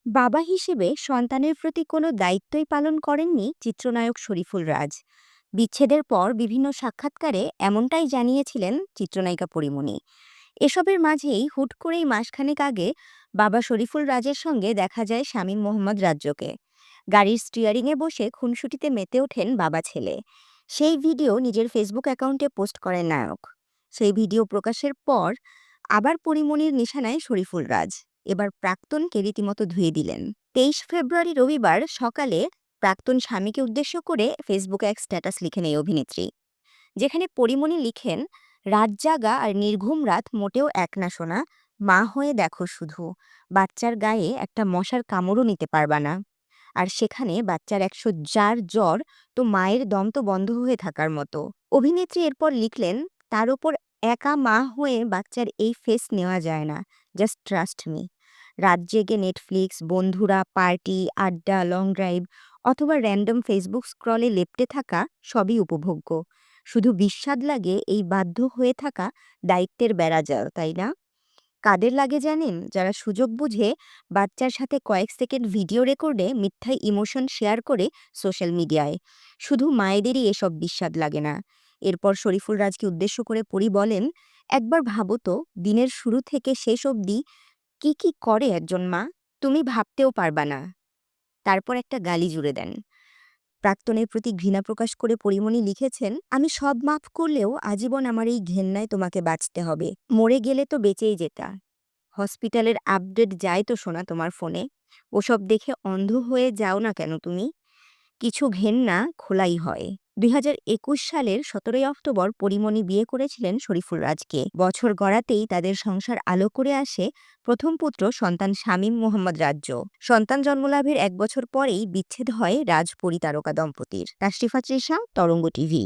বাবা হিসেবে সন্তানের প্রতি কোনো দায়িত্বই পালন করেননি চিত্রনায়ক শরীফুল রাজ। বিচ্ছেদের পর বিভিন্ন সাক্ষাৎকারে এমনটাই জানিয়েছিলেন চিত্রনায়িকা পরীমণি। এসবের মাঝেই হুট করেই মাসখানেক আগে বাবা শরীফুল রাজের সঙ্গে দেখা যায় শামীম মোহাম্মদ রাজ্যকে। গাড়ির স্টিয়ারিংয়ে বসে খুনসুটিতে মেতে ওঠেন বাবা ছেলে। সেই ভিডিও নিজের ফেসবুক অ্যাকাউন্টে পোস্ট করেন নায়ক। সেই ভিডিও প্রকাশের পর আবার পরীমণির নিশানায় শরীফুল রাজ। এবার প্রাক্তনকে রীতিমতো ধুয়ে দিলেন। ২৩ ফেব্রুয়ারি রবিবার সকালে প্রাক্তন স্বামীকে উদ্দেশ্য করে ফেসবুকে এক স্ট্যাটাস লিখেন এই অভিনেত্রী, যেখানে পরীমণি লিখেন, রাত জাগা আর নির্ঘুম রাত মোটেও এক না শোনা। মা হয়ে দেখো শুধু, বাচ্চার গায়ে একটা মশার কামড়ও নিতে পারবা না। আর সেখানে বাচ্চার ১০০ জ্বর, তো মায়ের দম তো বন্ধ হয়ে থাকার মতো। অভিনেত্রী এরপর লিখলেন, তার ওপর একা মা হয়ে বাচ্চার এই ফেস নেওয়া যায় না। Just trust me. রাত জেগে নেটফ্লিক্স, বন্ধুরা, পার্টি, আড্ডা, লং ড্রাইভ অথবা র্যান্ডম ফেসবুক স্ক্রলে লেপ্টে থাকা সবই উপভোগ্য। শুধু বিস্বাদ লাগে এই বাধ্য হয়ে থাকা দায়িত্বের বেড়াজাল, তাই না? কাদের লাগে জানেন? যারা সুযোগ বুঝে বাচ্চার সাথে কয়েক সেকেন্ড ভিডিও রেকর্ডে মিথ্যায় ইমোশন শেয়ার করে সোশ্যাল মিডিয়ায়। শুধু মায়েদেরই এসব বিস্বাদ লাগে না। এরপর শরীফুল রাজকে উদ্দেশ্য করে পরি বলেন, একবার ভাবো তো, দিনের শুরু থেকে শেষ অবধি কি কি করে একজন মা, তুমি ভাবতেও পারবা না। তারপর একটা গালি জুড়ে দেন। প্রাক্তনের প্রতি ঘৃণা প্রকাশ করে পরীমণি লিখেছেন, আমি সব মাফ করলেও আজীবন আমার এই ঘেন্নায় তোমাকে বাঁচতে হবে। মরে গেলে তো বেঁচেই যেতা। হসপিটালের আপডেট যায় তো শোনা তোমার ফোনে। ওসব দেখে অন্ধ হয়ে যাও না কেন তুমি? কিছু ঘেন্না খোলাই হয়। ২০২১ সালের ১৭ই অক্টোবর পরীমণি বিয়ে করেছিলেন শরীফুল রাজকে। বছর গড়াতেই তাদের সংসার আলো করে আসে প্রথম পুত্র সন্তান শামীম মোহাম্মদ রাজ্য। সন্তান জন্মলাভের ১ বছর পরেই বিচ্ছেদ হয় রাজ পরিতারকা দম্পতির। তাশরিফা তৃষা, তরঙ্গ টিভি।